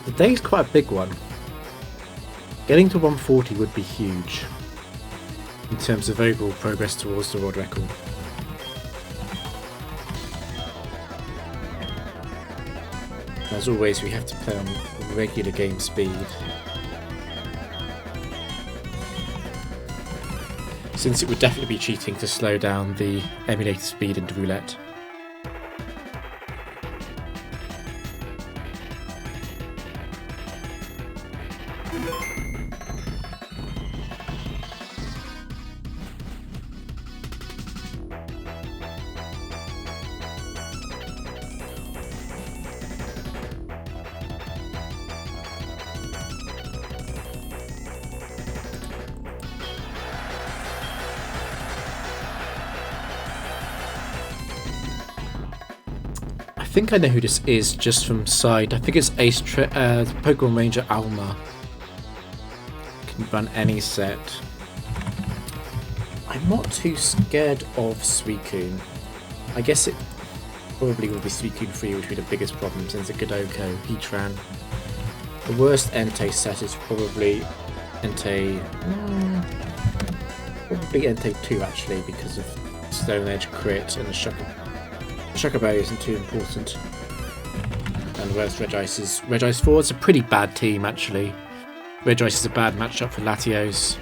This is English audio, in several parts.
The day's quite a big one. Getting to 140 would be huge in terms of overall progress towards the world record. As always, we have to play on regular game speed. Since it would definitely be cheating to slow down the emulator speed into roulette. I think I know who this is just from side. I think it's Pokemon Ranger Alma. Can run any set. I'm not too scared of Suicune. I guess it probably will be Suicune 3, which would be the biggest problem since it's a Godoko, Heatran. The worst Entei set is probably Entei. Probably Entei 2 actually, because of Stone Edge crit and the Shocker Berry isn't too important. And whereas Regice 4 is a pretty bad team actually. Regice is a bad matchup for Latios.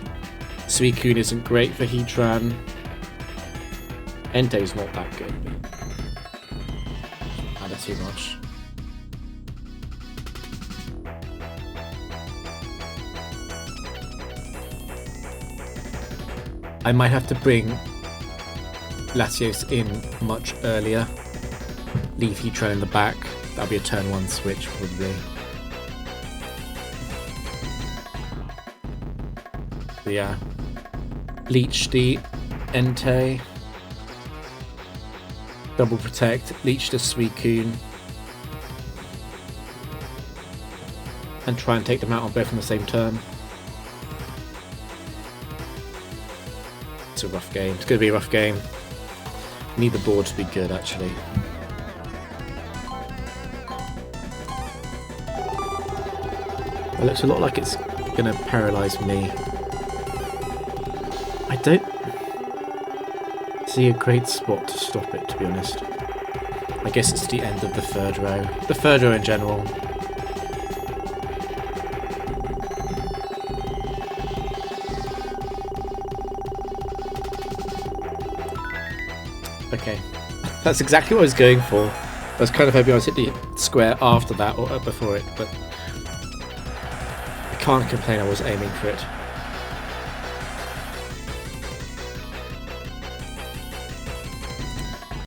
Suicune isn't great for Heatran. Entei's not that good. Added too much. I might have to bring Latios in much earlier. Leave Heatran in the back. That'll be a turn 1 switch probably. But yeah. Leech the Entei. Double protect. Leech the Suicune. And try and take them out on both on the same turn. It's a rough game. It's going to be a rough game. Need the board to be good actually. It looks a lot like it's going to paralyse me. I don't see a great spot to stop it, to be honest. I guess it's the end of the third row. The third row in general. Okay. That's exactly what I was going for. I was kind of hoping I was hit the square after that or before it, but I can't complain I was aiming for it.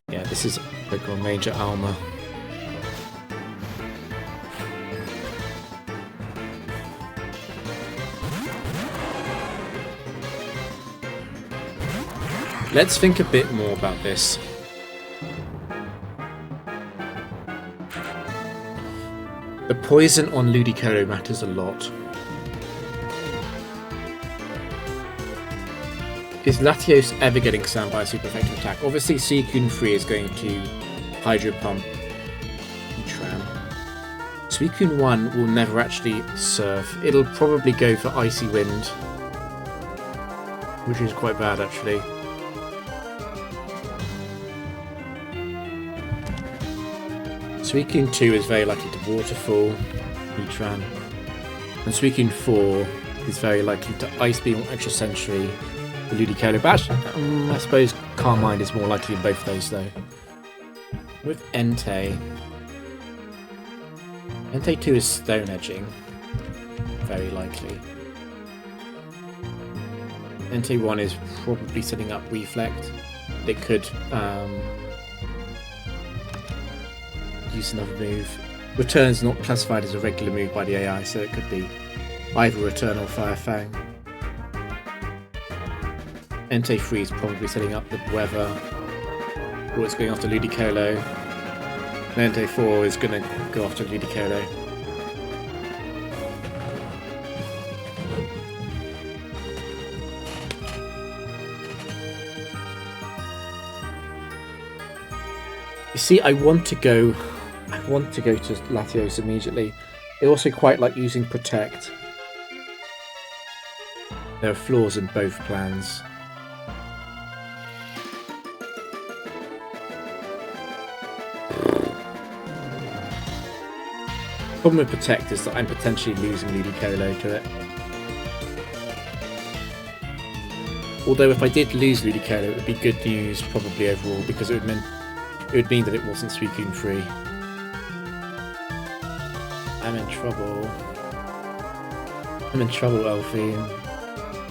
Yeah, this is Pokemon Ranger Alma. Let's think a bit more about this. The poison on Ludicolo matters a lot. Is Latios ever getting slammed by a super effective attack? Obviously, Suicune 3 is going to Hydro Pump Heatran. Suicune 1 will never actually surf. It'll probably go for Icy Wind, which is quite bad actually. Suicune 2 is very likely to Waterfall Heatran. And Suicune 4 is very likely to Ice Beam or Extra Sentry the Ludicolo. But I suppose Calm Mind is more likely in both of those though. With Entei 2 is Stone Edging. Very likely. Entei 1 is probably setting up Reflect. It could use another move. Return's not classified as a regular move by the AI, so it could be either Return or Fire Fang. Entei 3 is probably setting up the Weather, or it's going after Ludicolo. And Entei 4 is going to go after Ludicolo. You see, I want to go want to go to Latios immediately. I also quite like using Protect. There are flaws in both plans. The problem with Protect is that I'm potentially losing Ludicolo to it. Although if I did lose Ludicolo, it would be good news probably overall, because it would mean that it wasn't Suicune free. I'm in trouble. I'm in trouble, Elfie.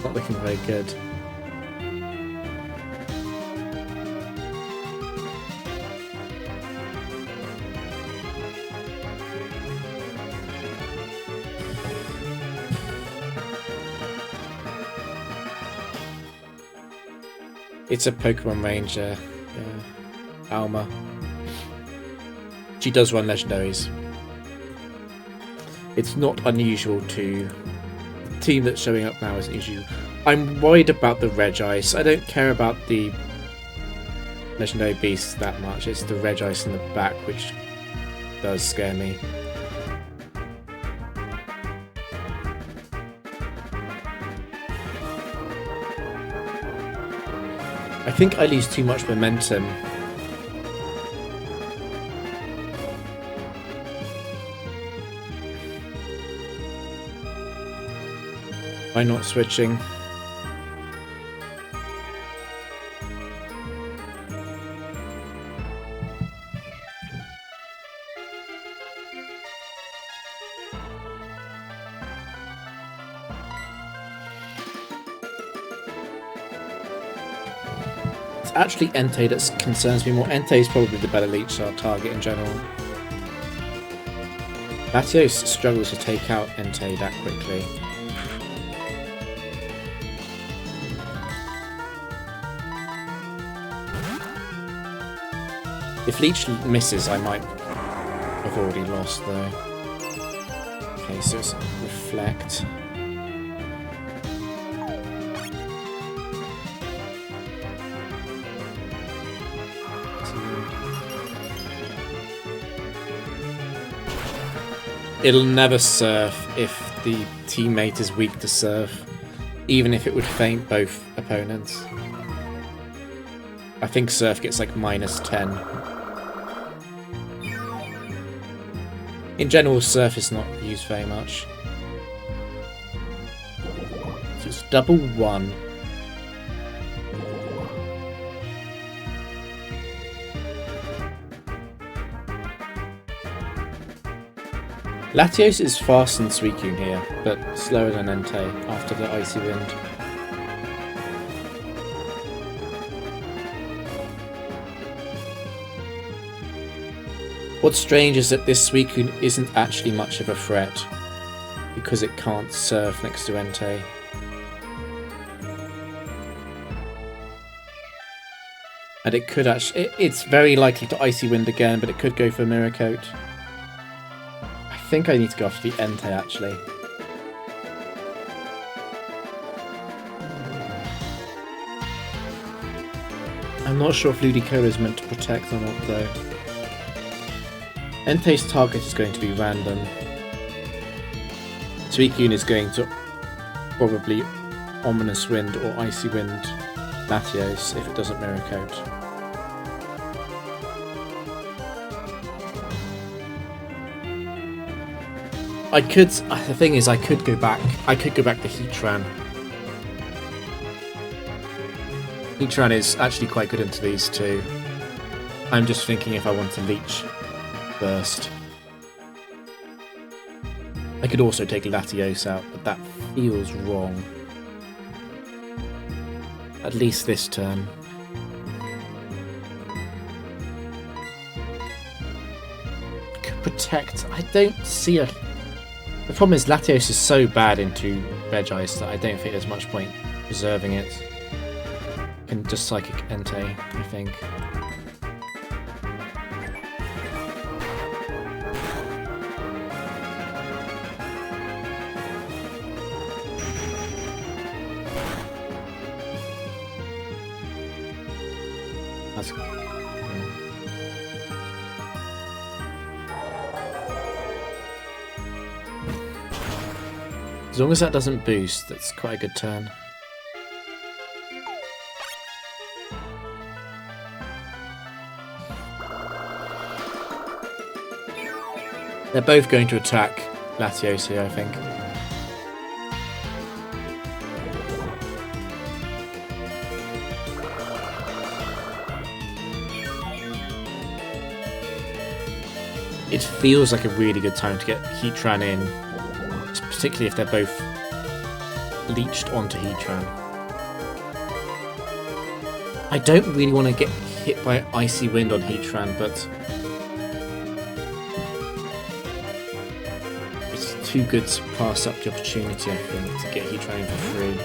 Not looking very good. It's a Pokemon Ranger, Alma. She does run legendaries. It's not unusual to... The team that's showing up now isn't usual. I'm worried about the Regice. I don't care about the legendary beasts that much. It's the Regice in the back which does scare me. I think I lose too much momentum. Why not switching? It's actually Entei that concerns me more. Entei is probably the better Leech target in general. Latios struggles to take out Entei that quickly. If Leech misses, I might have already lost though. Okay, so it's Reflect. It'll never surf if the teammate is weak to surf, even if it would feint both opponents. I think surf gets like -10. In general, surf is not used very much. So it's double 1. Latios is faster than Suicune here, but slower than Entei after the Icy Wind. What's strange is that this Suicune isn't actually much of a threat, because it can't surf next to Entei. And it could actually... It's very likely to Icy Wind again, but it could go for Mirror Coat. I think I need to go after the Entei actually. I'm not sure if Ludicolo is meant to protect or not though. Entei's target is going to be random. Suicune is going to probably Ominous Wind or Icy Wind Latios if it doesn't Mirror Coat. I could. The thing is, I could go back. I could go back to Heatran. Heatran is actually quite good into these two. I'm just thinking if I want to Leech first. I could also take Latios out, but that feels wrong. At least this turn. Could protect. I don't see a... The problem is Latios is so bad into Regice that I don't think there's much point preserving it. Can just Psychic Entei, I think. That's... As long as that doesn't boost, that's quite a good turn. They're both going to attack Latios here, I think. It feels like a really good time to get Heatran in, particularly if they're both leeched onto Heatran. I don't really want to get hit by Icy Wind on Heatran, but it's too good to pass up the opportunity, I think, to get Heatran in for free.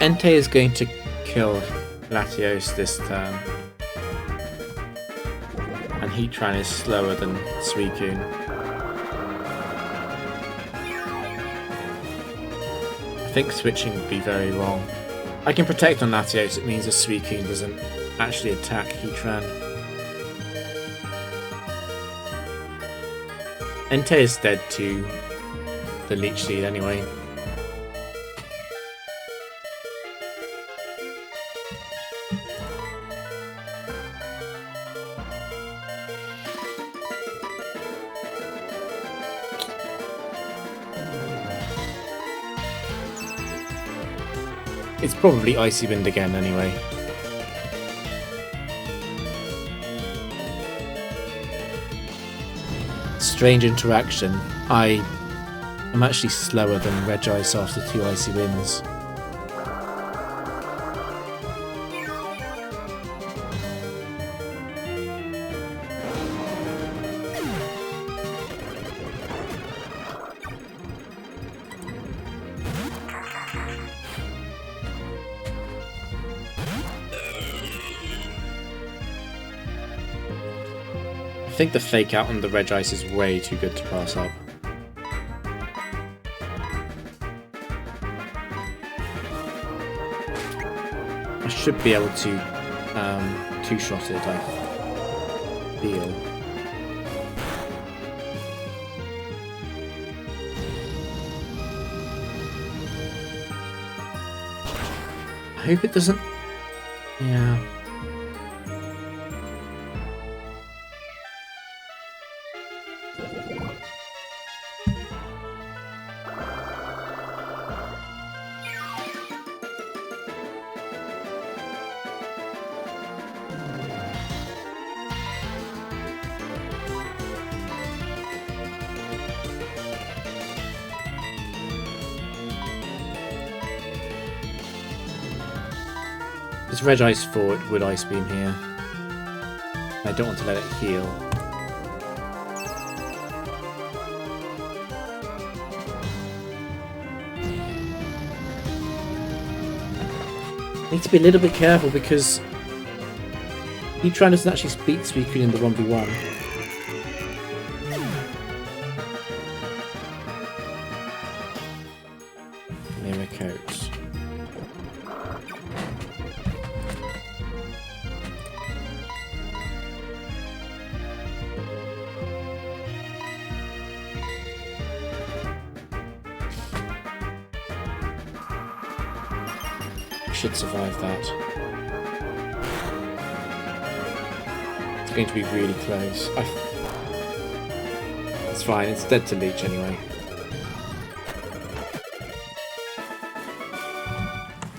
Entei is going to kill Latios this turn, and Heatran is slower than Suicune. I think switching would be very wrong. I can protect on Latios, it means that Suicune doesn't actually attack Heatran. Entei is dead to the Leech Seed anyway. It's probably Icy Wind again anyway. Strange interaction. I am actually slower than Regice after 2 Icy Winds. I think the fake out on the Regice is way too good to pass up. I should be able to two-shot it, I feel. I hope it doesn't... Yeah... This Regice forward would Ice Beam here. I don't want to let it heal. Need to be a little bit careful because Heatran doesn't actually beat Suicune in the 1v1. Mirror Coat. Should survive that. It's going to be really close. It's fine, it's dead to Leech anyway.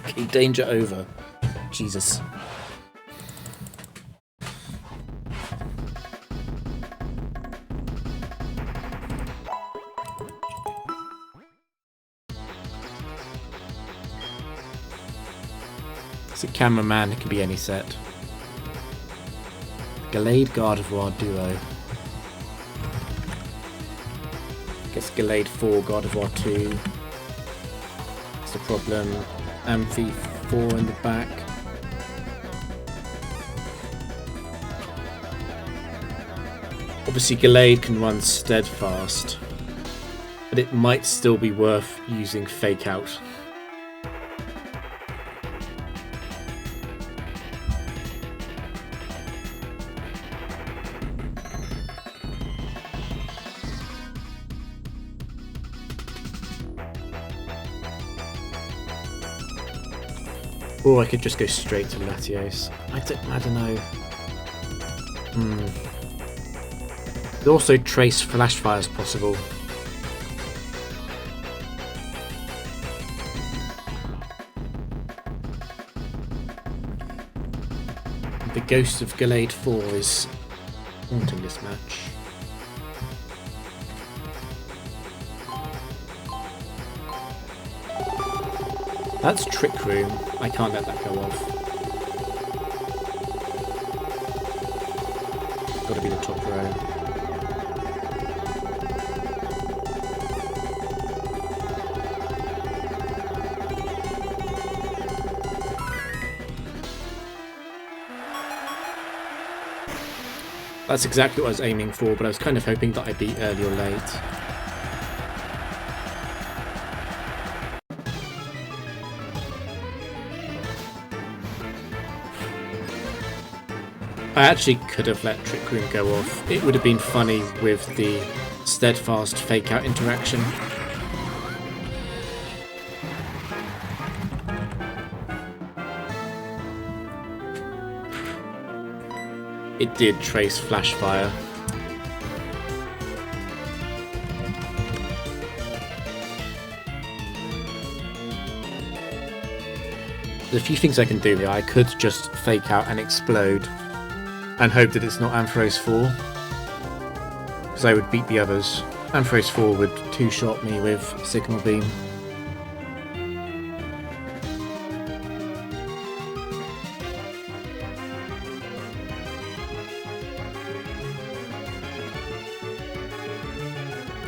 Okay, danger over. Jesus. It's a cameraman, it can be any set. Gallade Gardevoir duo. Guess Gallade 4, Gardevoir 2. That's the problem. Amphi 4 in the back. Obviously Gallade can run Steadfast, but it might still be worth using Fake Out. Or I could just go straight to Latios. I don't know. Could also trace Flash Fire as possible. The Ghost of Gallade 4 is haunting this match. That's Trick Room. I can't let that go off. Gotta be the top row. That's exactly what I was aiming for, but I was kind of hoping that I'd be early or late. I actually could have let Trick Room go off. It would have been funny with the Steadfast Fake Out interaction. It did trace Flash Fire. There's a few things I can do here. I could just Fake Out and explode and hope that it's not Ampharos 4, because I would beat the others. Ampharos 4 would two-shot me with Signal Beam.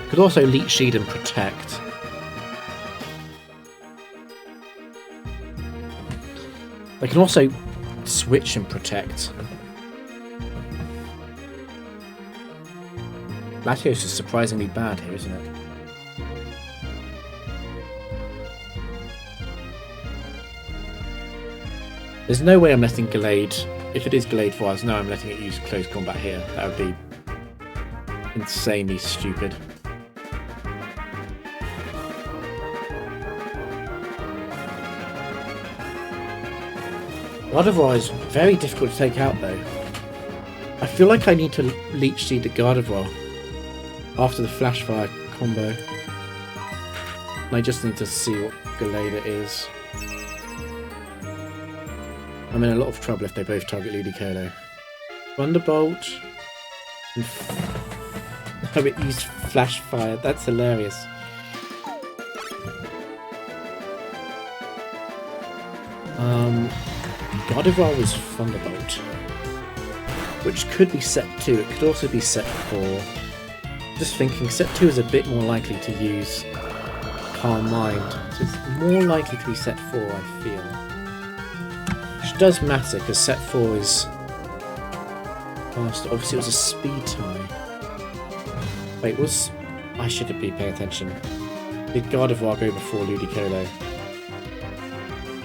Could also Leech Seed and Protect. I can also switch and Protect. Latios is surprisingly bad here, isn't it? There's no way I'm letting Gallade... If it is Gallade 4, I know I'm letting it use close combat here. That would be insanely stupid. Gardevoir is very difficult to take out though. I feel like I need to Leech Seed the Gardevoir after the Flash Fire combo. And I just need to see what Gallade it is. I'm in a lot of trouble if they both target Ludicolo. Thunderbolt. Oh, it used Flash Fire. That's hilarious. Gardevoir was Thunderbolt, which could be set 2. It could also be set 4. Just thinking, set 2 is a bit more likely to use Calm Mind, so it's more likely to be set 4, I feel. Which does matter, because set 4 is faster. Obviously it was a speed tie. Wait, I should be paying attention. Did Gardevoir go before Ludicolo?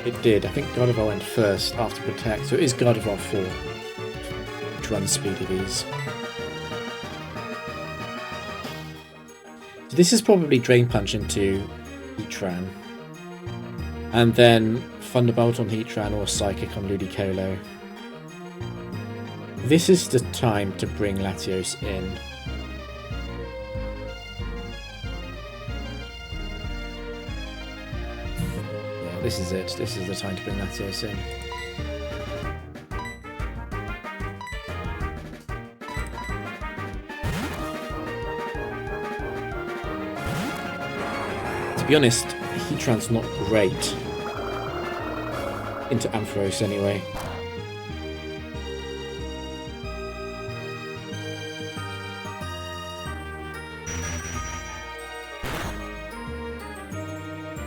It did. I think Gardevoir went first after Protect, so it is Gardevoir 4, which runs Speedy Bees. So this is probably Drain Punch into Heatran, and then Thunderbolt on Heatran or Psychic on Ludicolo. This is the time to bring Latios in. This is it. This is the time to bring Latios in. To be honest, Heatran's not great into Ampharos anyway.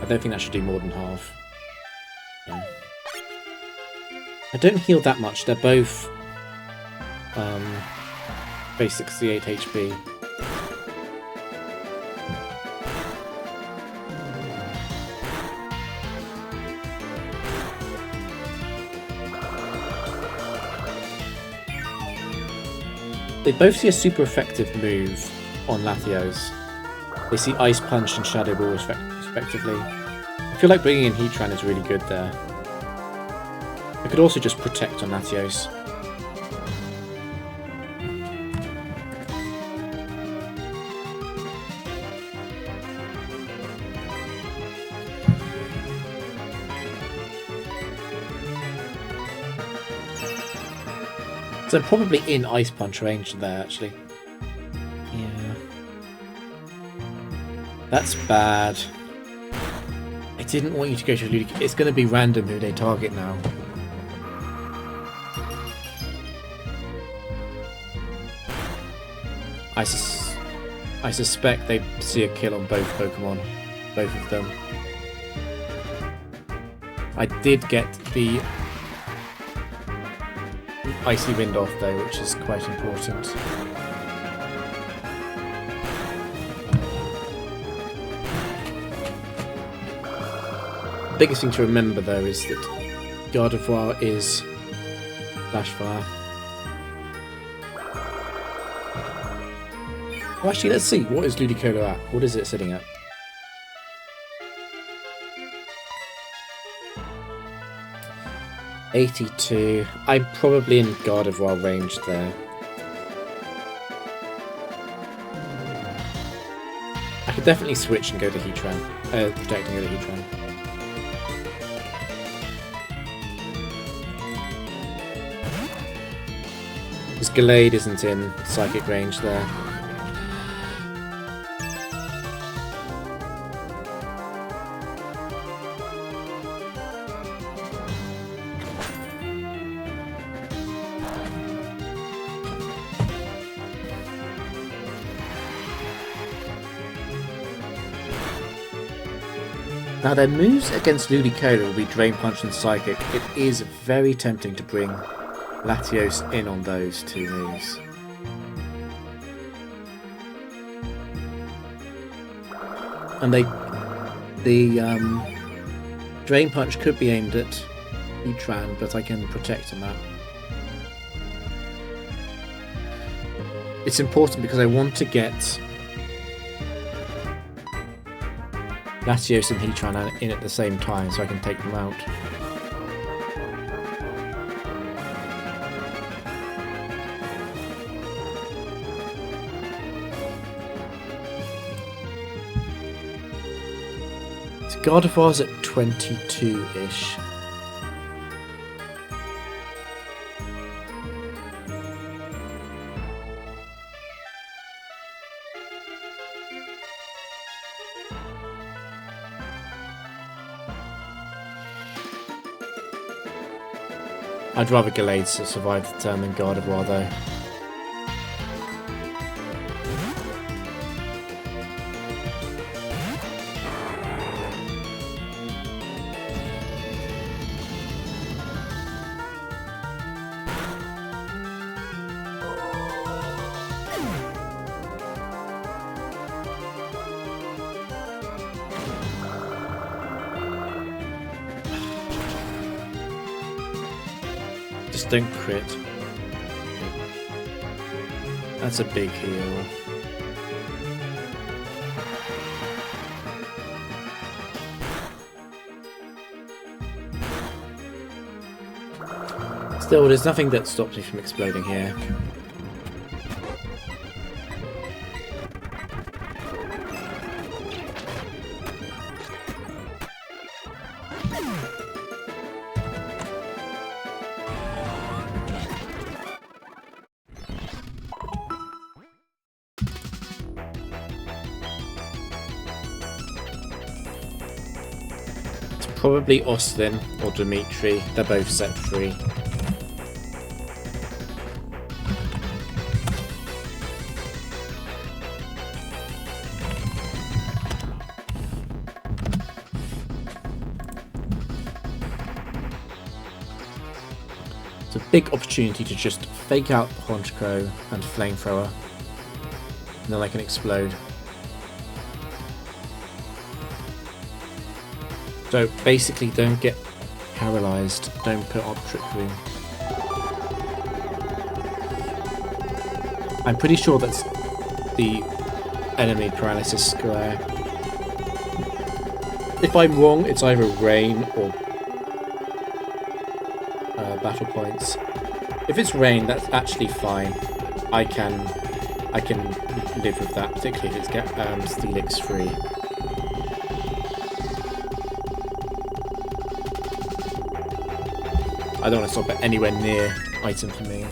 I don't think that should do more than half. Yeah. don't heal that much. They're both base 68 HP. They both see a super effective move on Latios. They see Ice Punch and Shadow Ball respectively. I feel like bringing in Heatran is really good there. I could also just protect on Latios. So I'm probably in Ice Punch range there, actually. Yeah. That's bad. I didn't want you to go to Ludicolo. It's going to be random who they target now. I suspect they see a kill on both Pokemon. Both of them. I did get the Icy Wind off though, which is quite important. Biggest thing to remember though is that Gardevoir is Flash Fire. Well, actually, let's see. What is Ludicolo at? What is it sitting at? $82. I'm probably in Gardevoir range there. I could definitely switch and go to Heatran. Protect and go to Heatran. This Gallade isn't in Psychic range there. Now their moves against Ludicolo will be Drain Punch and Psychic. It is very tempting to bring Latios in on those two moves. And the Drain Punch could be aimed at Heatran, but I can protect on that. It's important because I want to get Latios and Heatran in at the same time so I can take them out. So Gardevoir's at 22-ish. I'd rather Gallade survive the turn than Gardevoir though. Don't crit. That's a big heal. Still, there's nothing that stops me from exploding here. Probably Austin or Dimitri. They're both set free. big opportunity to just fake out the Honchkrow and Flamethrower, and then I can explode. So basically, don't get paralyzed. Don't put up Trick Room. I'm pretty sure that's the enemy paralysis square. If I'm wrong, it's either rain or battle points. If it's rain, that's actually fine. I can live with that, particularly if it's Steelix free. I don't want to stop it anywhere near item for me.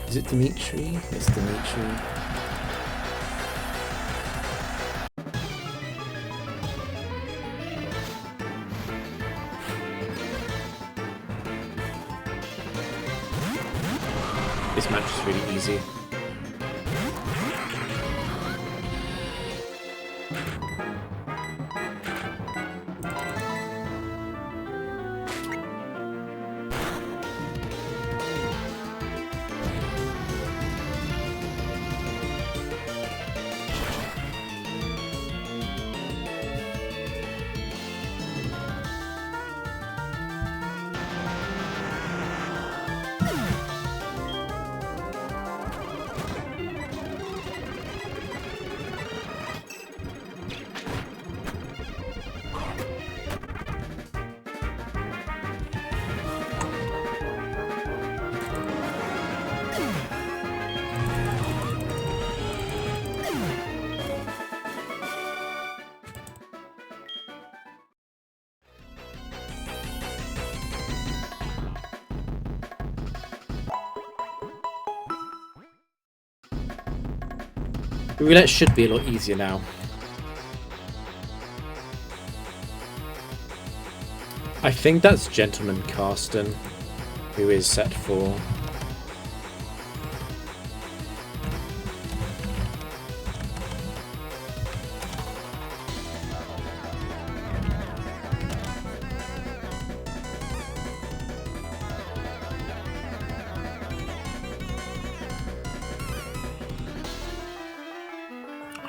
Is it Dimitri? It's Dimitri. This match is really easy. The roulette should be a lot easier now. I think that's Gentleman Karsten, who is set for.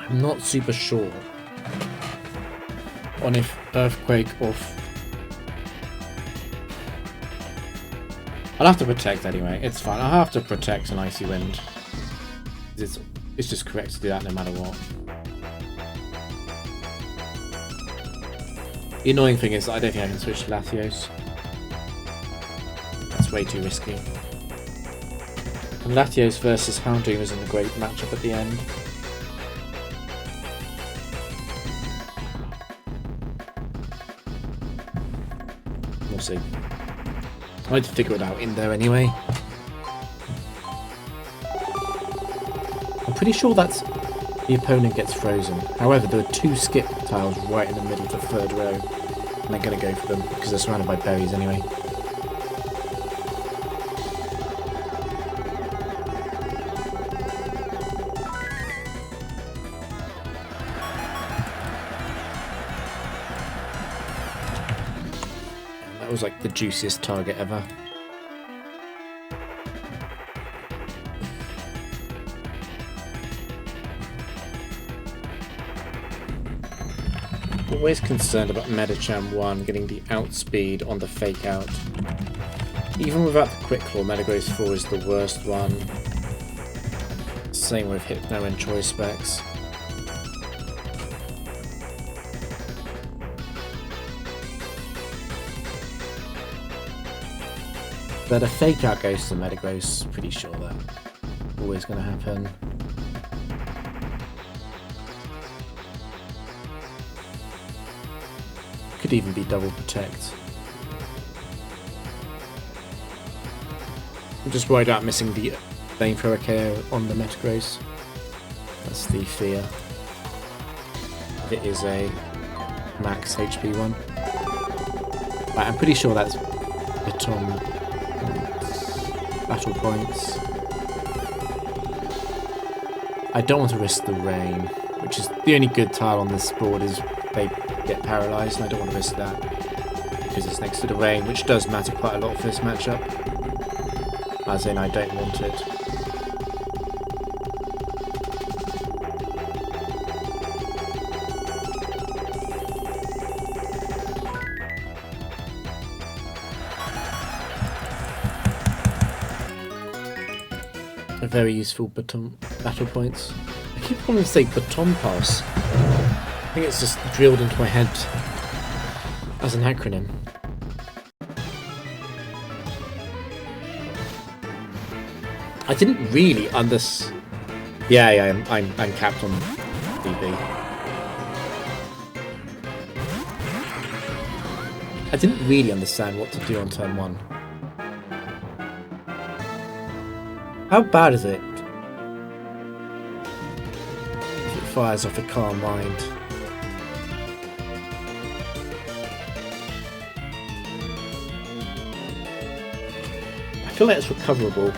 I'm not super sure on if Earthquake or... I'll have to protect anyway, it's fine. I'll have to protect an Icy Wind. It's just correct to do that no matter what. The annoying thing is that I don't think I can switch to Latios. That's way too risky. And Latios versus Houndoom isn't a great matchup at the end. We'll see. I had to figure it out in there anyway. I'm pretty sure that's the opponent gets frozen. However, there are two skip tiles right in the middle of the third row, and I'm going to go for them because they're surrounded by berries anyway. That was like the juiciest target ever. Always concerned about Medicham 1 getting the outspeed on the fake out. Even without the Quick Claw, Metagross 4 is the worst one. Same with Hypno and Choice Specs. But a fake out goes to Metagross, pretty sure that always going to happen. Could even be double protect. I'm just worried about missing the Flamethrower KO on the Metagross. That's the fear. It is a max HP one. Right, I'm pretty sure that's Baton Battle Points. I don't want to risk the rain, which is the only good tile on this board is they get paralysed, and I don't want to risk that because it's next to the rain, which does matter quite a lot for this matchup. As in, I don't want it. Very useful baton battle points. I keep wanting to say baton pass. I think it's just drilled into my head as an acronym. I didn't really Yeah, I'm capped on DB. I didn't really understand what to do on turn 1. How bad is it if it fires off a calm mind? I feel like it's recoverable.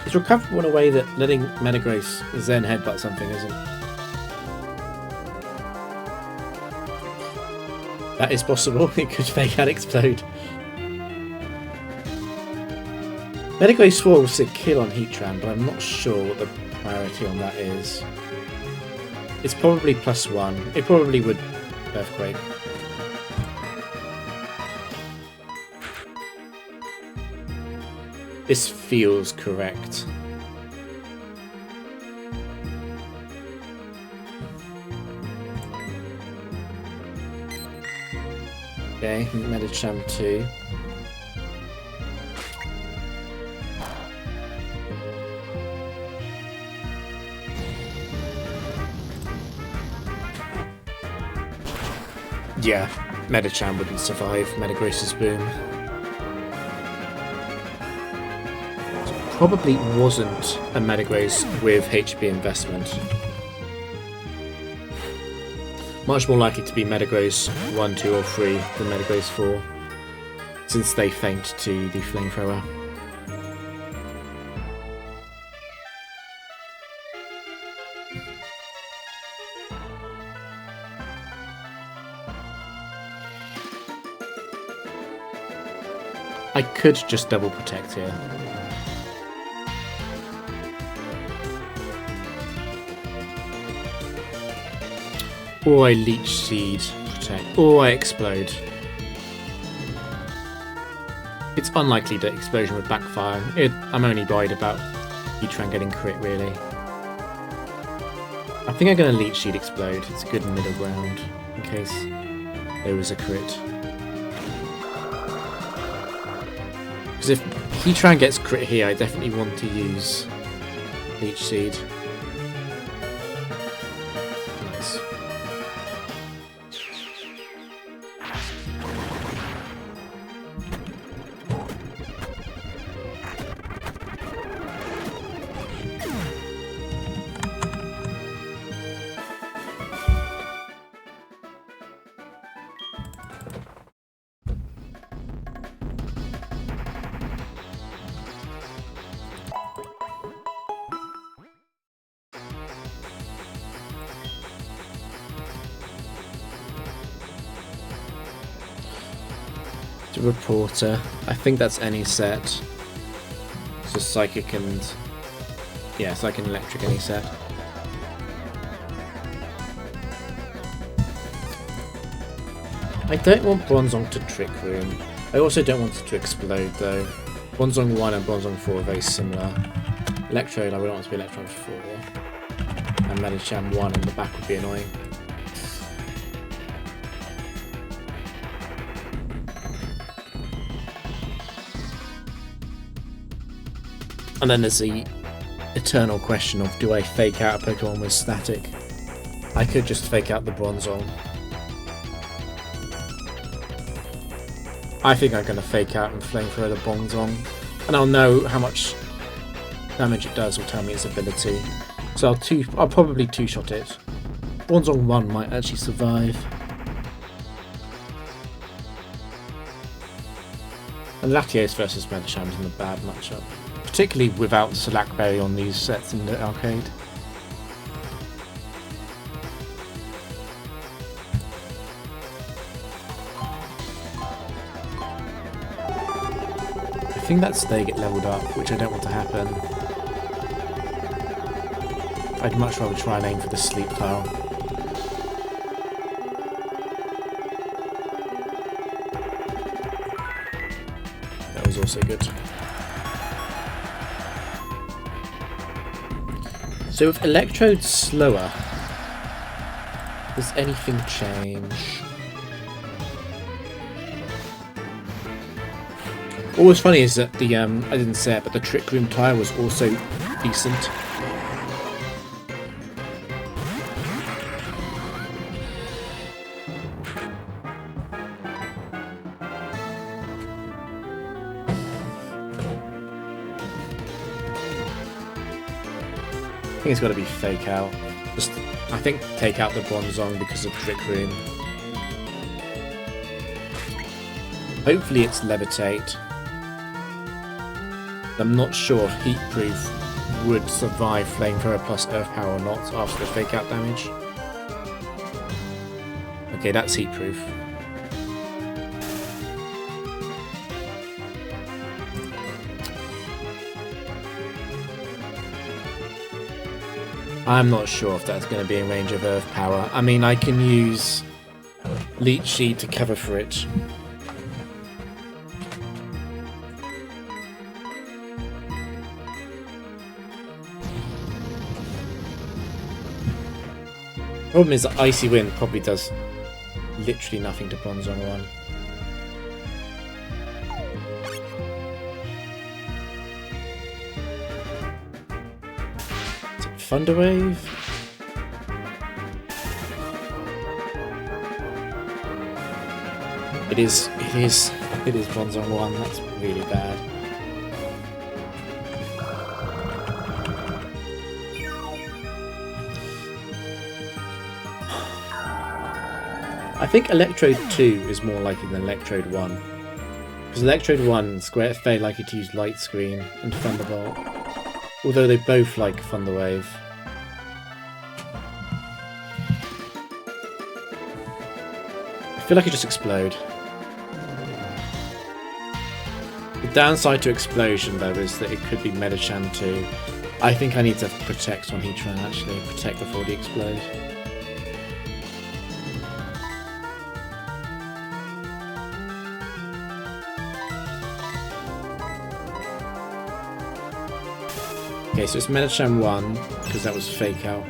It's recoverable in a way that letting Metagross Zen headbutt something isn't. That is possible. It could fake out explode. Metagross 4 will say kill on Heatran, but I'm not sure what the priority on that is. It's probably +1. It probably would Earthquake. This feels correct. Okay, Medicham 2. Yeah, Medicham wouldn't survive Metagross's boom. Probably wasn't a Metagross with HP investment. Much more likely to be Metagross 1, 2 or 3 than Metagross 4, since they faint to the Flamethrower. I could just double protect here. Or I Leech Seed protect. Or I explode. It's unlikely that explosion would backfire. I'm only worried about Heatran getting crit, really. I think I'm going to Leech Seed explode. It's a good middle ground in case there was a crit. Because if Heatran gets crit here, I definitely want to use Leech Seed. Nice. Reporter. I think that's any set. So Psychic and... yeah, Psychic and Electric any set. I don't want Bronzong to Trick Room. I also don't want it to explode though. Bronzong 1 and Bronzong 4 are very similar. Electrode, I would want it to be Electrode 4. And Medicham 1 in the back would be annoying. And then there's the eternal question of, do I fake out a Pokemon with static? I could just fake out the Bronzong. I think I'm going to fake out and Flamethrower the Bronzong. And I'll know how much damage it does will tell me its ability. So I'll probably two-shot it. Bronzong 1 might actually survive. And Latios versus Medicham's in a bad matchup. Particularly without Slackberry on these sets in the arcade. think that's they get leveled up, which I don't want to happen. I'd much rather try and aim for the sleep tile. That was also good. So with Electrode's slower, does anything change? What was funny is that the I didn't say it, but the Trick Room tire was also decent. I think it's got to be Fake Out. Just, I think take out the Bronzong because of Trick Room. Hopefully it's Levitate. I'm not sure if Heat Proof would survive Flamethrower plus Earth Power or not after the Fake Out damage. Okay, that's Heat Proof. I'm not sure if that's going to be in range of Earth Power. I mean, I can use Leech Seed to cover for it. Problem is that Icy Wind probably does literally nothing to Bronzong 1. Is it Thunder Wave? It is Bronzong 1, that's really bad. I think Electrode 2 is more likely than Electrode 1. Because Electrode 1, Square is very likely to use Light Screen and Thunderbolt. Although they both like Thunder Wave. I feel like it just explode. The downside to Explosion though is that it could be Medicham 2. I think I need to protect on Heatran actually, protect before the explode. Okay, so it's Medicham 1, because that was Fake Out.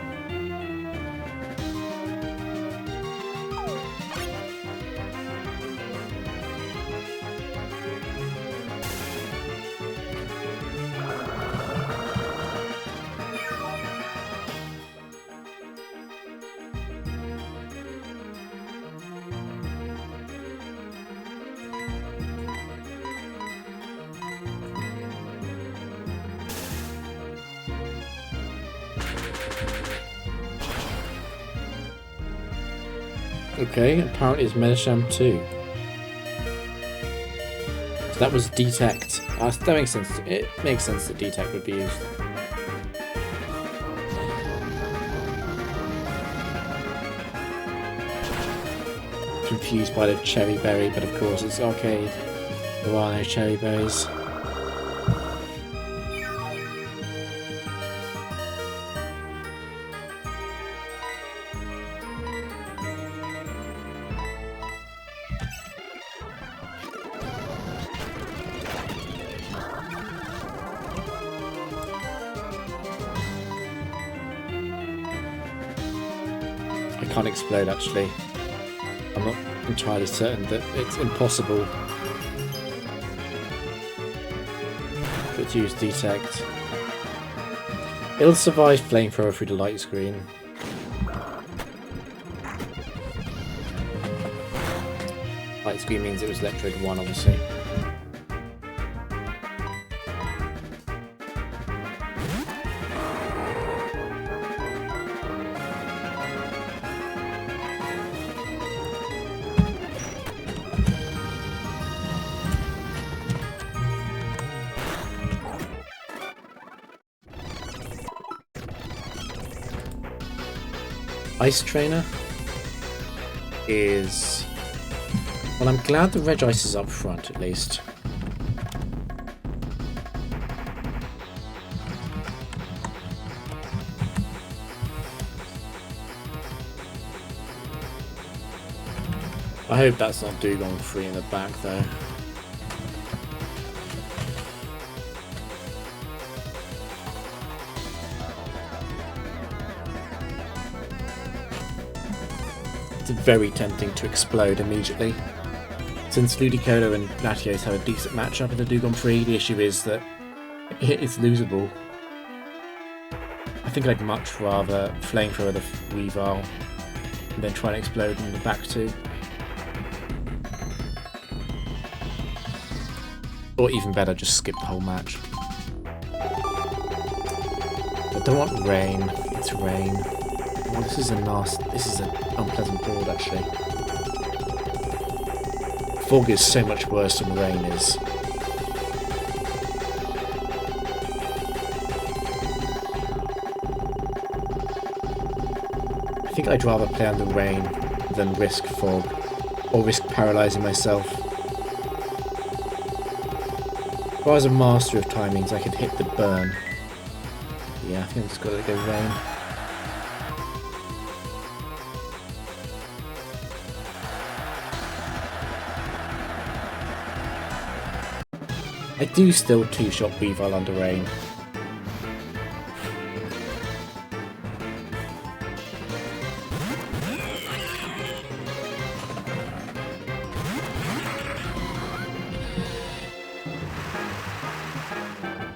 Okay, apparently it's Medicham 2. So that was Detect. That makes sense. It makes sense that Detect would be used. Confused by the Cherry Berry, but of course it's Arcade. There are no Cherry Berries. I can't explode actually. I'm not entirely certain that it's impossible to use Detect. It'll survive Flamethrower through the Light Screen. Light Screen means it was Electrode 1 obviously. Ice Trainer is... Well, I'm glad the Regice is up front, at least. I hope that's not Dugong 3 in the back though. It's very tempting to explode immediately. Since Ludicolo and Latios have a decent matchup in the Dugong 3, the issue is that it's losable. I think I'd much rather flamethrower the Weavile and then try and explode in the back too. Or even better, just skip the whole match. I don't want rain. It's rain. Oh, this is an unpleasant board actually. Fog is so much worse than rain is. I think I'd rather play under rain than risk fog, or risk paralysing myself. If I was a master of timings, I could hit the burn. Yeah, I think I'm just gonna go rain. I do still two-shot Weavile under rain.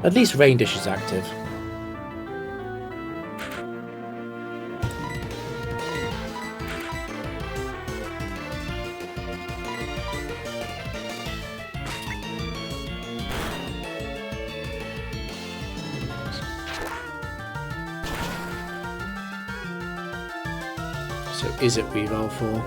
At least Rain Dish is active. So is it Weavile 4?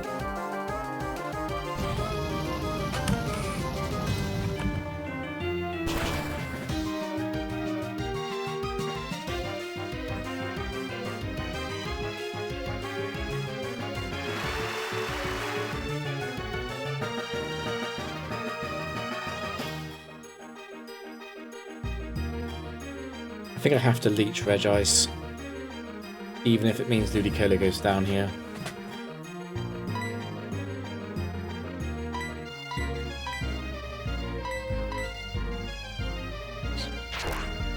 I think I have to leech Regice, even if it means Ludicolo goes down here.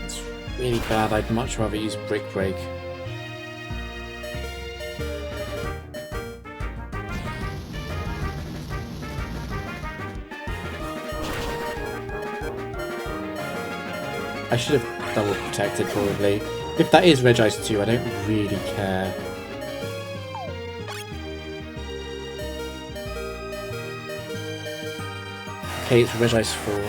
It's really bad, I'd much rather use Brick Break. I should have double protected probably. If that is Regice 2, I don't really care. Okay, it's Regice 4.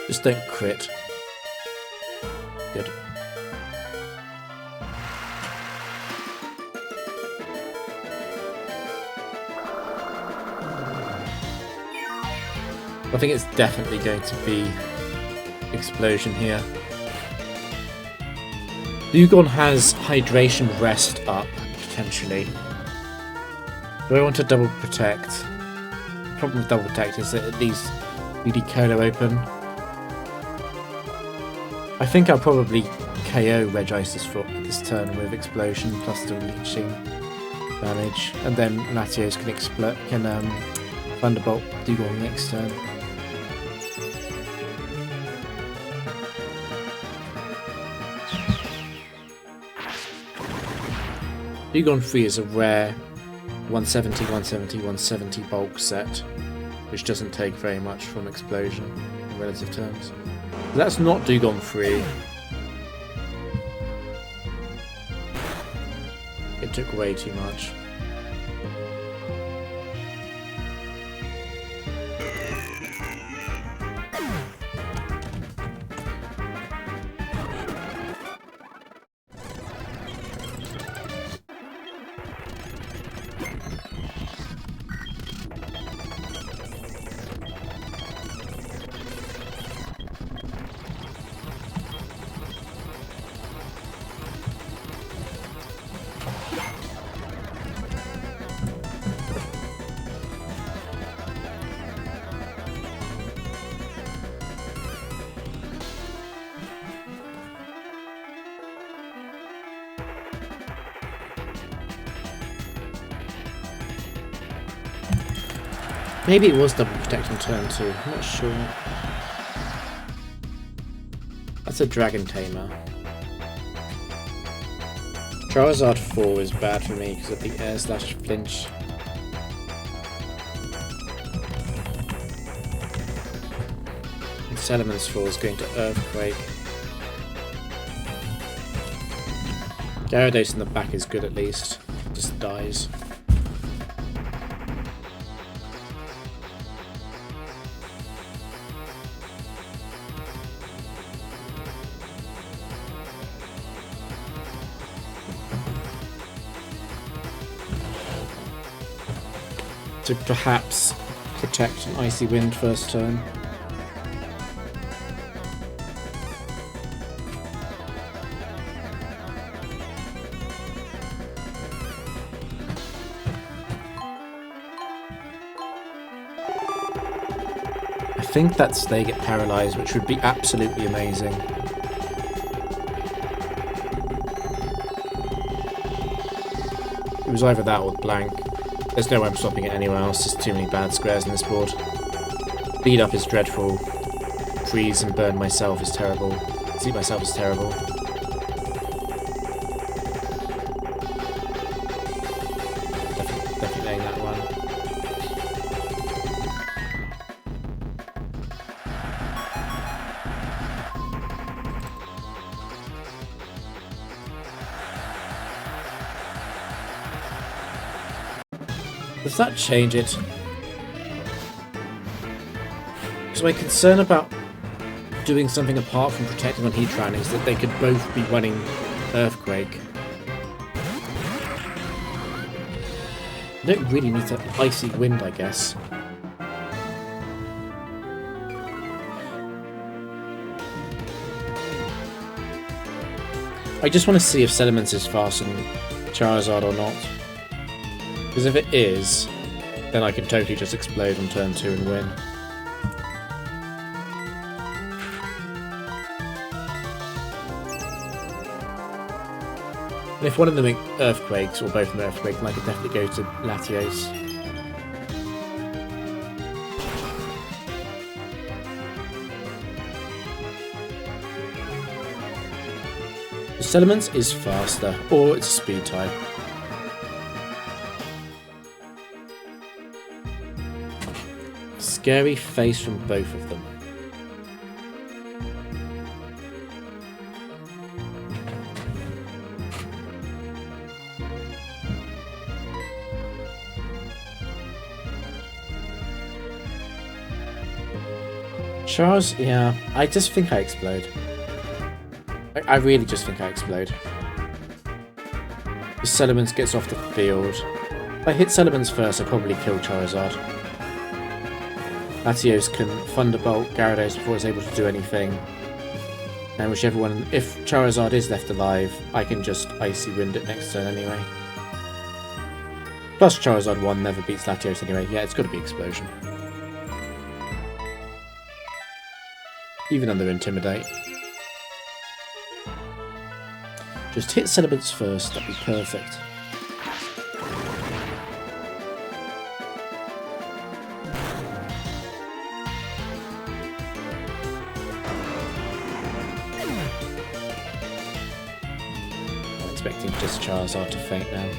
Just don't crit. Good. I think it's definitely going to be Explosion here. Dugong has Hydration Rest up, potentially. Do I want to double protect? The problem with double protect is that it leaves Ludicolo open. I think I'll probably KO Regice's foot this turn with Explosion plus the leeching damage, and then Latios can Thunderbolt Dugong next turn. Dugong 3 is a rare 170, 170, 170 bulk set, which doesn't take very much from Explosion in relative terms. But that's not Dugong 3. It took way too much. Maybe it was double protect on turn 2, I'm not sure. That's a Dragon Tamer. Charizard 4 is bad for me because of the air slash flinch. And Salamence 4 is going to Earthquake. Gyarados in the back is good at least. Just dies. To perhaps protect an Icy Wind first turn. I think that's they get paralyzed, which would be absolutely amazing. It was either that or blank. There's no way I'm stopping it anywhere else, there's too many bad squares in this board. Beat up is dreadful. Freeze and burn myself is terrible. See myself is terrible. Definitely laying that one. Does that change it? Because my concern about doing something apart from protecting on Heatran is that they could both be running Earthquake. I don't really need to Icy Wind, I guess. I just want to see if Salamence is faster than Charizard or not. Because if it is, then I can totally just explode on turn 2 and win. And if one of them Earthquakes, or both of them Earthquakes, then I could definitely go to Latios. Salamence is faster, or it's a speed type. Scary face from both of them. Charles, yeah, I just think I explode. I really just think I explode. If Salamence gets off the field. If I hit Salamence first, I probably kill Charizard. Latios can Thunderbolt Gyarados before it's able to do anything. And whichever one, if Charizard is left alive, I can just Icy Wind it next turn anyway. Plus Charizard 1 never beats Latios anyway. Yeah, it's got to be Explosion. Even under Intimidate. Just hit Salamence first, that'd be perfect. I'm expecting just Charizard to faint now.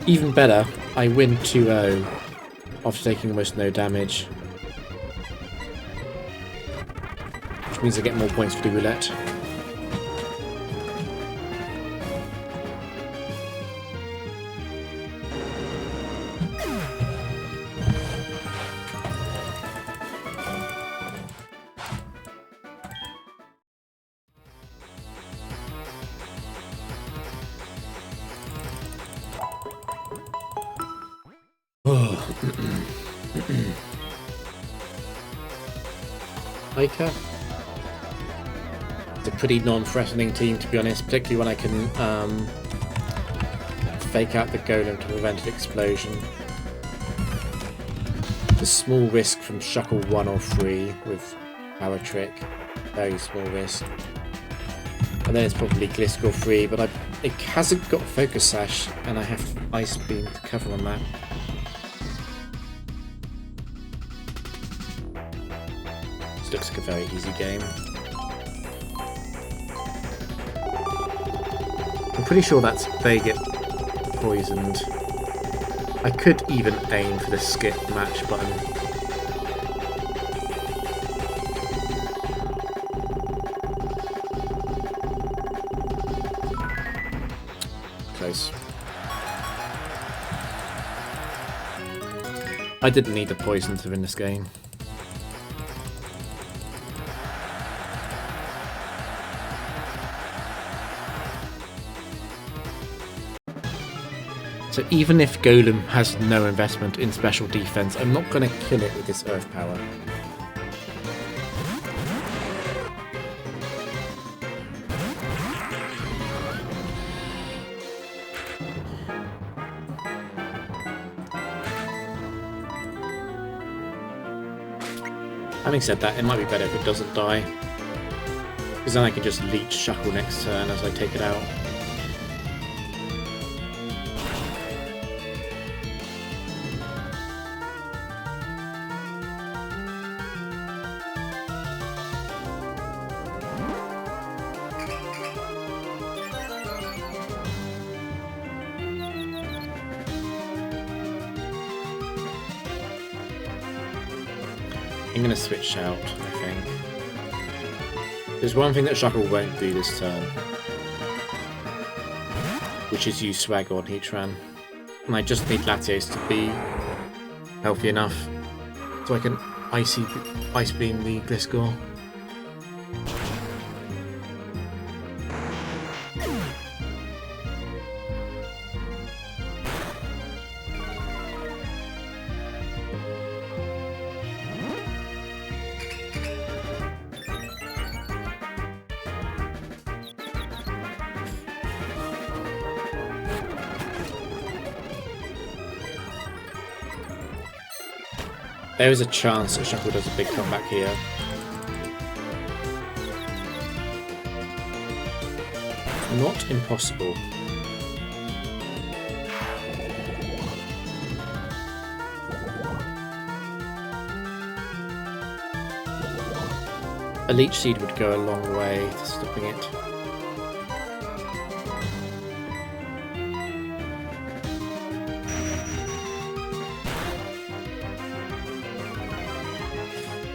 Even better, I win 2-0 after taking almost no damage. Which means I get more points for the roulette. Ica. It's a pretty non-threatening team, to be honest, particularly when I can fake out the Golem to prevent an explosion. It's a small risk from Shuckle 1 or 3 with Power Trick. Very small risk. And then it's probably Gliscor free, but it hasn't got Focus Sash, and I have Ice Beam to cover on that. This looks like a very easy game. I'm pretty sure they get poisoned. I could even aim for the skip match button. Close. I didn't need the poison to win this game. So even if Golem has no investment in special defense, I'm not going to kill it with this Earth Power. Having said that, it might be better if it doesn't die, because then I can just leech Shuckle next turn as I take it out. I'm going to switch out, I think. There's one thing that Shuckle won't do this turn, which is use Swagger on Heatran. And I just need Latios to be healthy enough so I can Ice Beam the Gliscor. There is a chance that Shuckle does a big comeback here. Not impossible. A Leech Seed would go a long way to stopping it.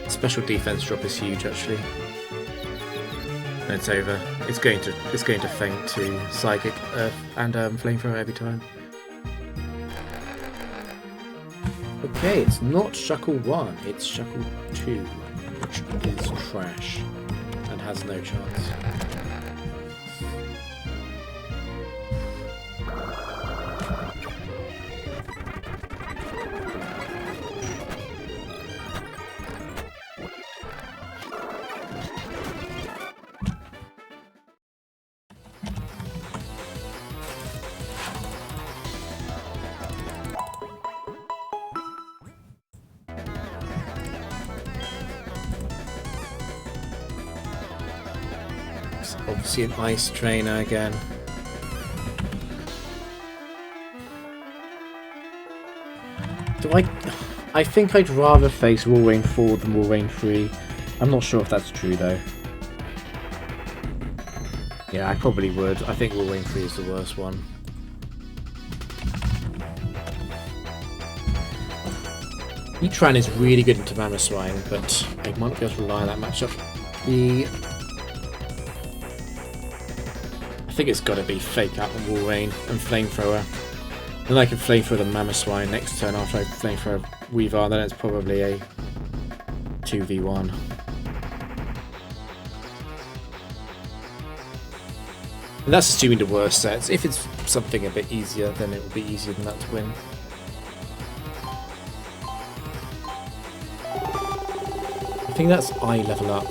Special defense drop is huge, actually. And it's over. It's going to feint to Psychic, Earth, and Flamethrower every time. Okay, it's not Shuckle 1, it's Shuckle 2, which is trash and has no chance. Obviously an Ice Trainer again. I think I'd rather face Walrein 4 than Walrein 3. I'm not sure if that's true though. Yeah, I probably would. I think Walrein 3 is the worst one. Heatran is really good into Mamoswine, but I might not be able to rely on that matchup. I think it's got to be Fake Out on Walrein and Flamethrower. Then I can Flamethrower the Mamoswine next turn after I Flamethrower Weavile, then it's probably a 2v1. And that's assuming the worst sets. If it's something a bit easier, then it will be easier than that to win. I think that's eye level up,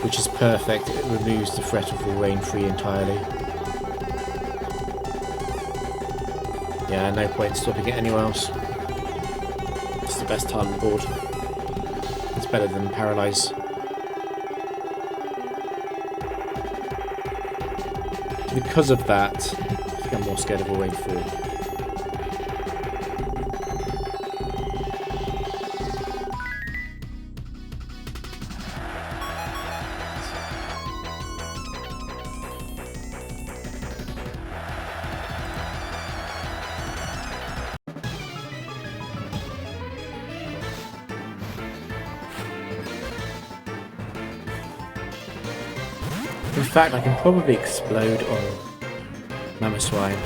which is perfect. It removes the threat of Walrein 3 entirely. Yeah, no point stopping it anywhere else. It's the best tile on the board. It's better than Paralyze. Because of that, I think I'm more scared of Wu-Wei 4. In fact, I can probably explode on Mamoswine.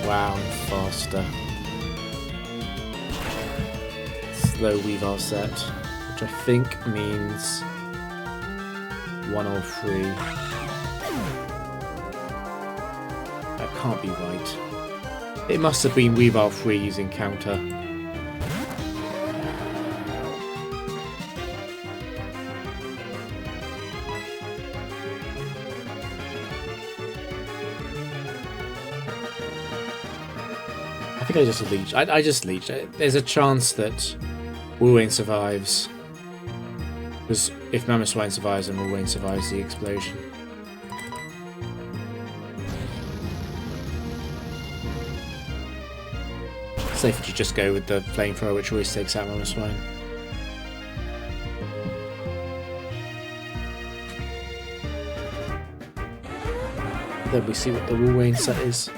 Wow, I'm faster. Slow Weavile set, which I think means 103. That can't be right. It must have been Weavile 3 using counter. I think I just leech. I just leech. There's a chance that Wu-Wei survives. Because if Mamoswine survives, then Wu-Wei survives the explosion. Safer to just go with the flamethrower, which always takes out Mamoswine. Then we see what the Wu-Wei set is.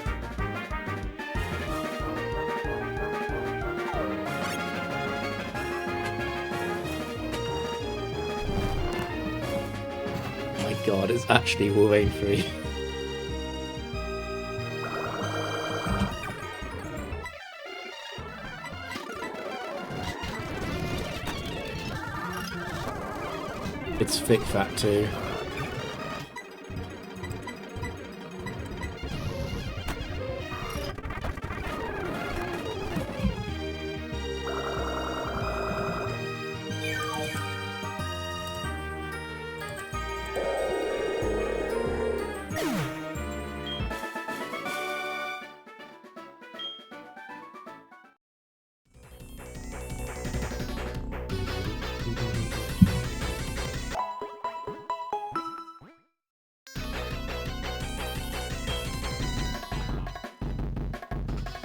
God, it's actually Wu-Wei 3. It's thick fat too.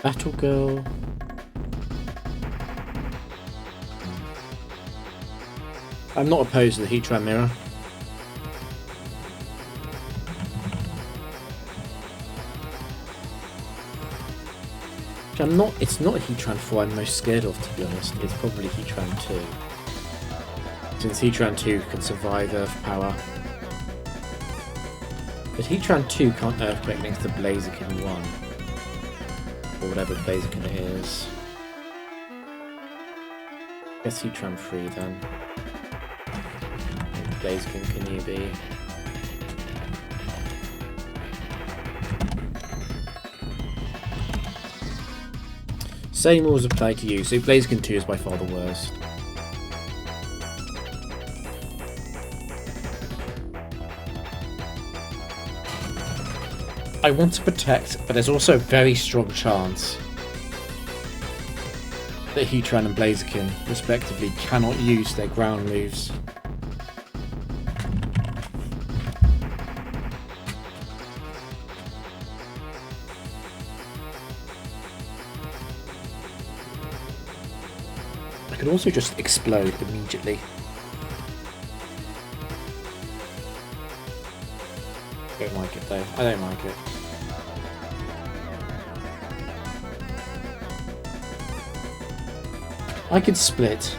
Battle Girl. I'm not opposed to the Heatran mirror. It's not Heatran 4 I'm most scared of, to be honest. It's probably Heatran 2. Since Heatran 2 can survive Earth Power. But Heatran 2 can't Earthquake next to Blaziken 1. Or whatever Blaziken it is. I guess Heatran 3 then. Blaziken can you be? Same rules apply to you, so Blaziken 2 is by far the worst. I want to protect, but there's also a very strong chance that Heatran and Blaziken, respectively, cannot use their ground moves. I could also just explode immediately. I don't like it though. I don't like it. I could split.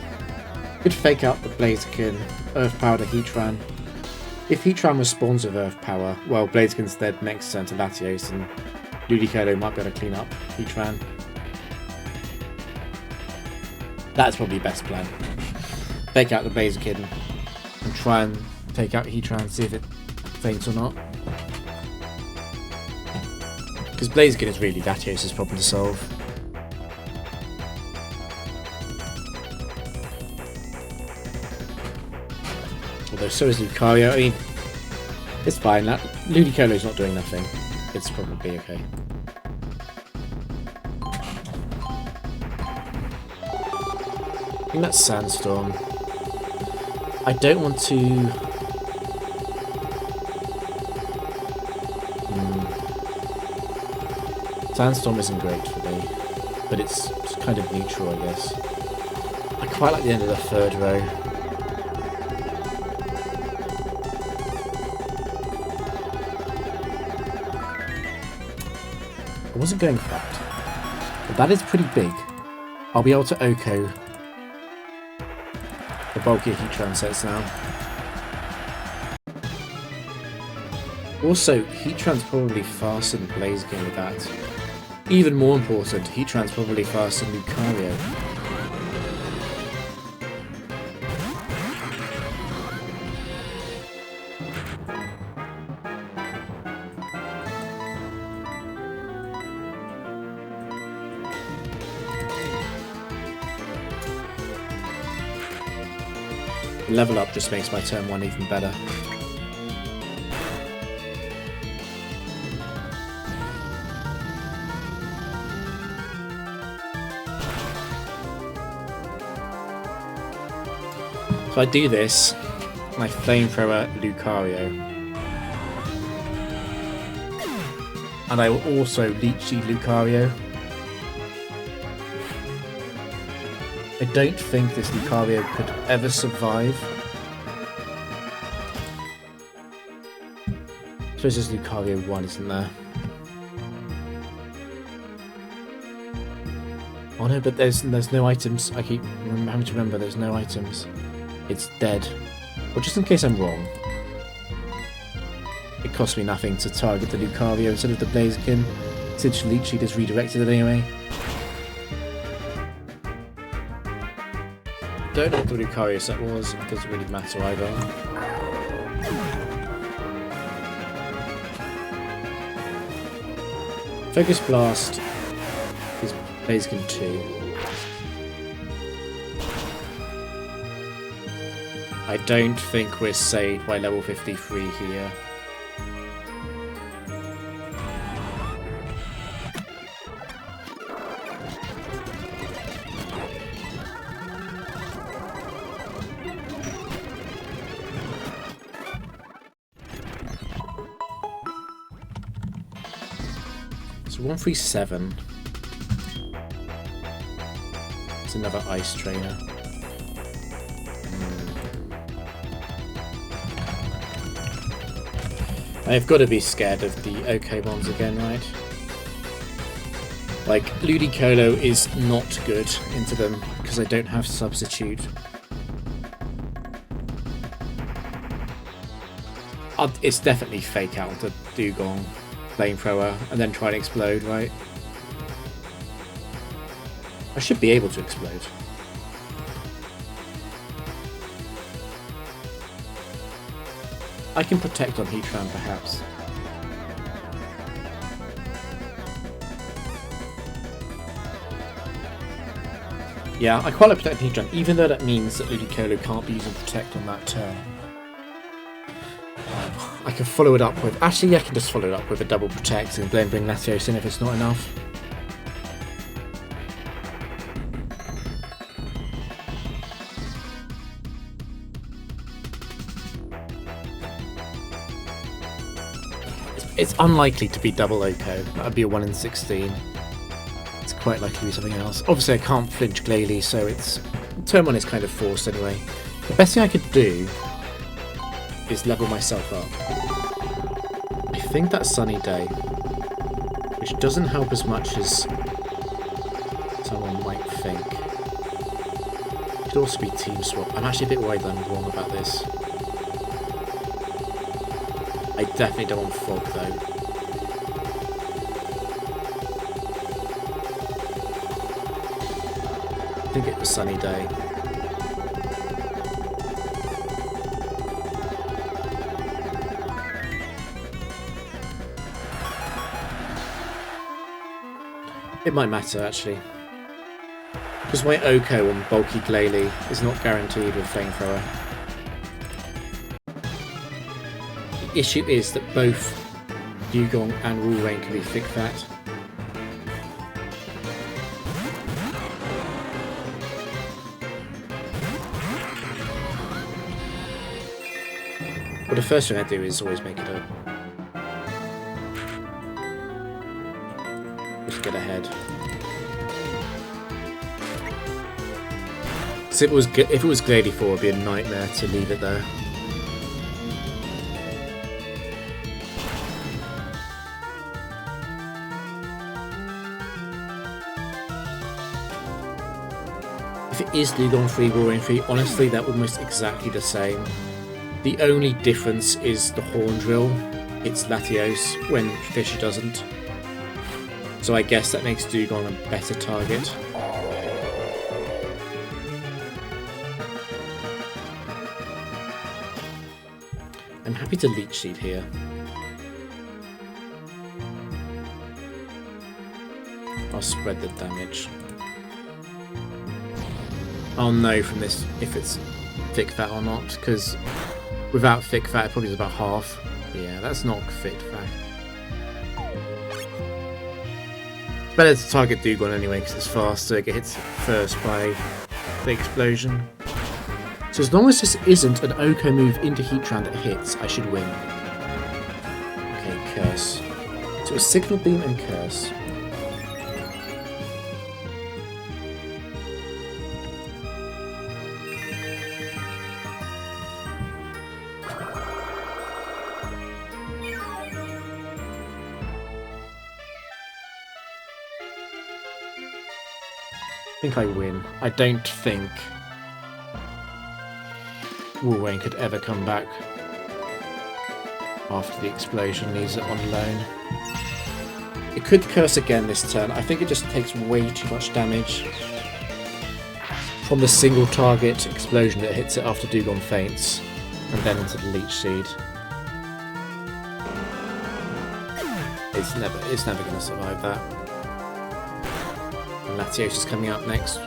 Could fake out the Blaziken, Earth Power to Heatran. If Heatran responds with Earth Power, well, Blaziken's dead next turn to Latios, and Ludicolo might be able to clean up Heatran. That's probably best plan. Fake out the Blaziken and try and take out Heatran, see if it faints or not. Because Blaziken is really Latios' problem to solve. Although so is Lucario. I mean, it's fine. Ludicolo's not doing nothing. It's probably okay. I think that's Sandstorm. I don't want to... Sandstorm isn't great for me, but it's kind of neutral, I guess. I quite like the end of the third row. I wasn't going for that, but that is pretty big. I'll be able to Oko the bulkier Heatran sets now. Also, Heatran's probably faster than Blaziken with that. Even more important, Heatran's probably faster than Lucario. Level up just makes my turn 1 even better. If I do this, my Flamethrower Lucario. And I will also Leechy Lucario. I don't think this Lucario could ever survive. I suppose there's Lucario 1, isn't there? Oh no, but there's no items. I keep having to remember there's no items. It's dead. Well, just in case I'm wrong. It cost me nothing to target the Lucario instead of the Blaziken, since Leechy is redirected it anyway. Don't know what the Lucario set was, it doesn't really matter either. Focus Blast is Blaziken 2. I don't think we're saved by level 53 here. So 137. It's another Ice Trainer. I've got to be scared of the Okemons again, right? Like, Ludicolo is not good into them because I don't have Substitute. It's definitely fake out the Dugong Flamethrower and then try and explode, right? I should be able to explode. I can protect on Heatran, perhaps. Yeah, I quite like protecting Heatran, even though that means that Ludicolo can't be using Protect on that turn. I can follow it up with... Actually, I can just follow it up with a double Protect and then bring Latios in if it's not enough. It's unlikely to be double Oko. That would be a 1 in 16. It's quite likely to be something else. Obviously, I can't flinch Glalie, so it's... Turn 1 is kind of forced anyway. The best thing I could do is level myself up. I think that's Sunny Day, which doesn't help as much as someone might think. It could also be Team Swap. I'm actually a bit worried that I'm wrong about this. I definitely don't want Fog though. I think it was Sunny Day. It might matter actually. Because my Oko on bulky Glalie is not guaranteed with Flamethrower. The issue is that both Dugong and Walrein can be thick fat. Well, the first thing I do is always make it up. Just get ahead. So if it was Glady 4, it'd be a nightmare to leave it there. If it is Dugong 3, Walrein 3, honestly, they're almost exactly the same. The only difference is the horn drill. It's Latios when Fisher doesn't. So I guess that makes Dugong a better target. I'm happy to Leech Seed here. I'll spread the damage. I'll know from this if it's thick fat or not, because without thick fat it probably is about half. Yeah, that's not thick fat. Better to target Dugong anyway because it's faster, it hits first by the explosion. So as long as this isn't an Oko move into Heatran that hits, I should win. Okay, Curse. So it's Signal Beam and Curse. I think I win. I don't think Walrein could ever come back after the explosion, leaves it on loan. It could Curse again this turn. I think it just takes way too much damage from the single target explosion that hits it after Dugong faints, and then into the Leech Seed. It's never going to survive that. And Latios is coming up next.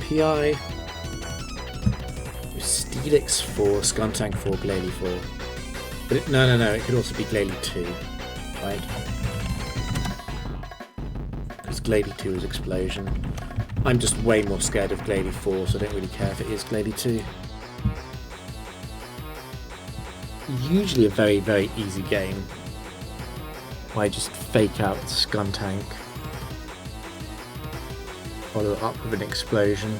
PI with Steelix 4, Skuntank 4, Glalie 4. But no, it could also be Glalie 2, right? Because Glalie 2 is Explosion. I'm just way more scared of Glalie 4, so I don't really care if it is Glalie 2. Usually a very, very easy game. I just fake out Skuntank. Follow it up with an explosion.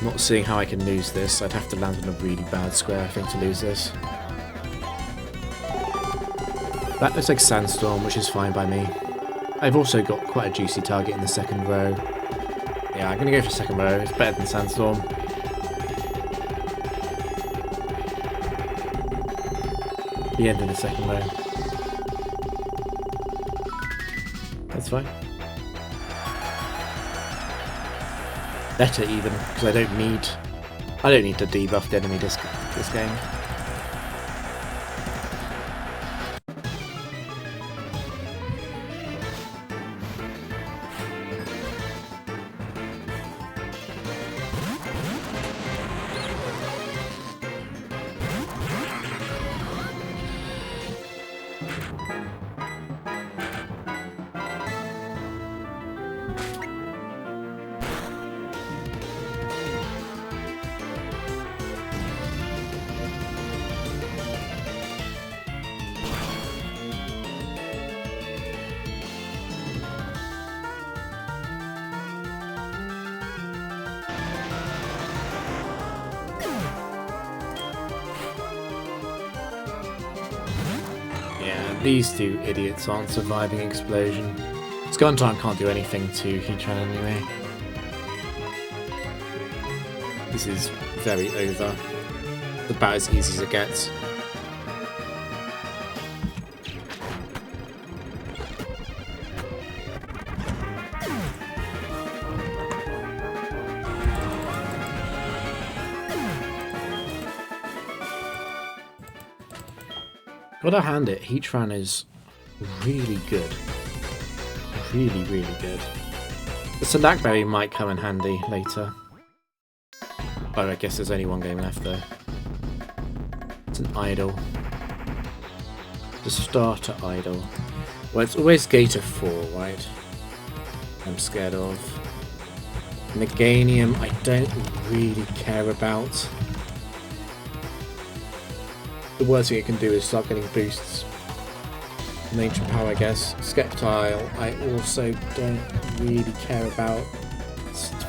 Not seeing how I can lose this. I'd have to land on a really bad square, I think, to lose this. That looks like Sandstorm, which is fine by me. I've also got quite a juicy target in the second row. Yeah, I'm going to go for second row. It's better than Sandstorm. The end of the second row. That's fine. Better even, because I don't need to debuff the enemy this game. These two idiots aren't surviving explosion. Skuntank can't do anything to Heatran anyway. This is very over. About as easy as it gets. Gotta hand it, Heatran is really good. Really, really good. The Sandakberry might come in handy later. Oh, I guess there's only one game left though. It's an idol. The starter idol. Well, it's always Gator 4, right? I'm scared of. Meganium, I don't really care about. The worst thing it can do is start getting boosts. Nature Power, I guess. Sceptile, I also don't really care about.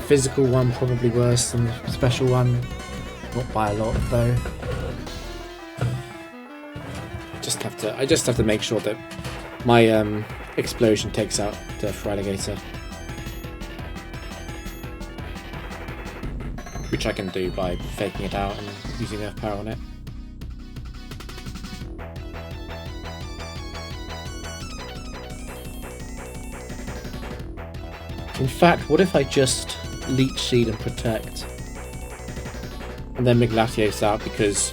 Physical one probably worse than the special one. Not by a lot though. I just have to make sure that my explosion takes out the Feraligatr. Which I can do by faking it out and using Earth Power on it. In fact, what if I just Leech Seed and Protect? And then Miglatios out, because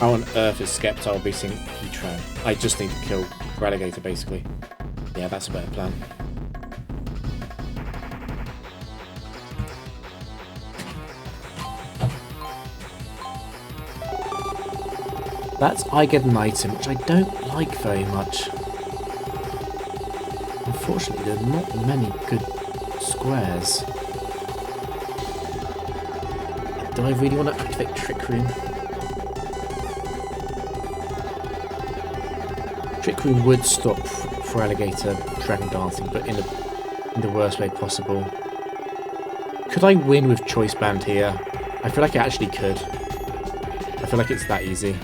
how on earth is Sceptile beating Heatran? I just need to kill Feraligatr basically. Yeah, that's a better plan. That's I get an item, which I don't like very much. Unfortunately, there are not many good squares. Do I really want to activate Trick Room? Trick Room would stop Feraligatr Dragon Dancing, but in the worst way possible. Could I win with Choice Band here? I feel like I actually could. I feel like it's that easy.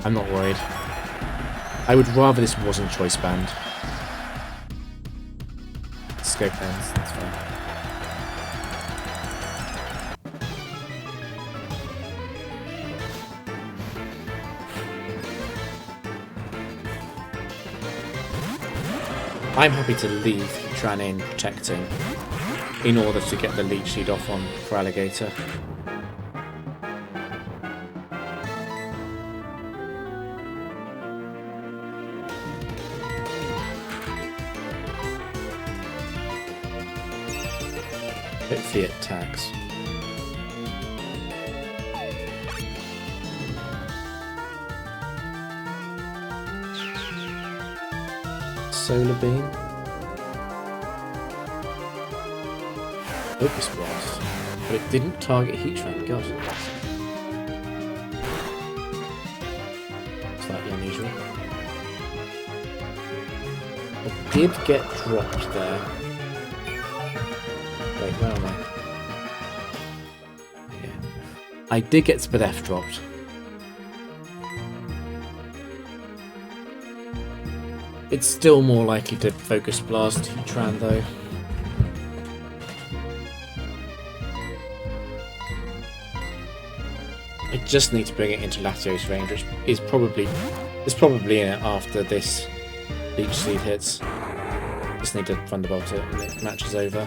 I'm not worried. I would rather this wasn't Choice Band. Scope ends, that's fine. I'm happy to leave Heatran in protecting in order to get the Leech Seed off on Feraligatr. Hopefully it tags. Solar Beam. Focus Blast. But it didn't target Heatran, god. Slightly unusual. It did get dropped there. Wait, where am I? Yeah. I did get Spadef dropped. It's still more likely to Focus Blast Heatran though. I just need to bring it into Latios range, which is probably in it after this Leech Seed hits. Just need to Thunderbolt it and the match is over.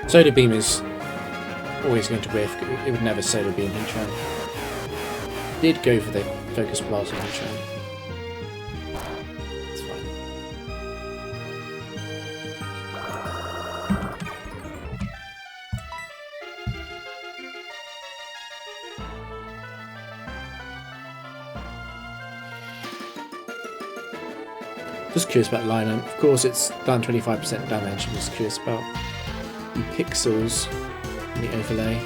Solar Beam is always going to whiff. It would never Solar Beam Heatran. Did go for the Focus Blast on Heatran. It's fine. Just curious about Lino. Of course, it's done 25% damage. I'm just curious about the pixels in the overlay.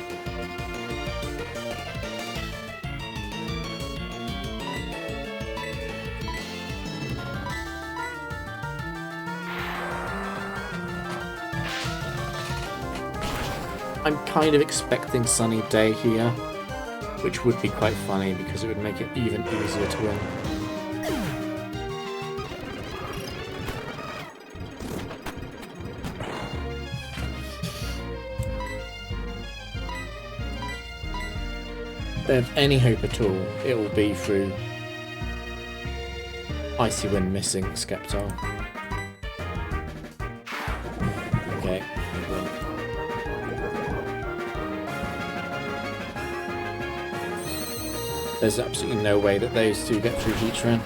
I'm kind of expecting Sunny Day here, which would be quite funny because it would make it even easier to win. they have any hope at all, it will be through Icy Wind missing Skeptile. Okay. There's absolutely no way that those two get through Heatran.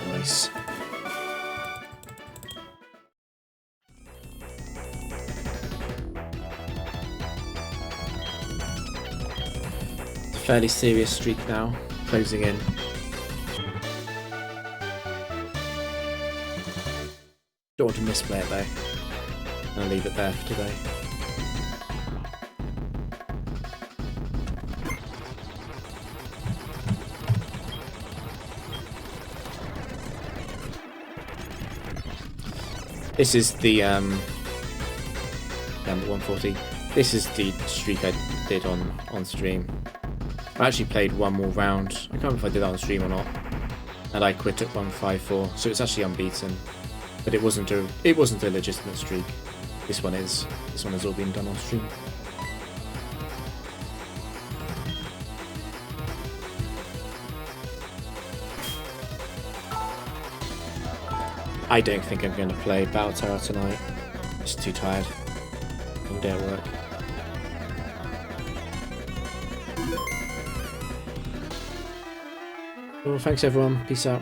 Nice. Fairly serious streak now, closing in. Don't want to misplay it though. I'll leave it there for today. This is the number 140. This is the streak I did on stream. I actually played one more round. I can't remember if I did that on stream or not. And I quit at 154, so it's actually unbeaten. But it wasn't a legitimate streak. This one is. This one has all been done on stream. I don't think I'm going to play Battle Tower tonight. Just too tired. All day at work. Well, thanks everyone. Peace out.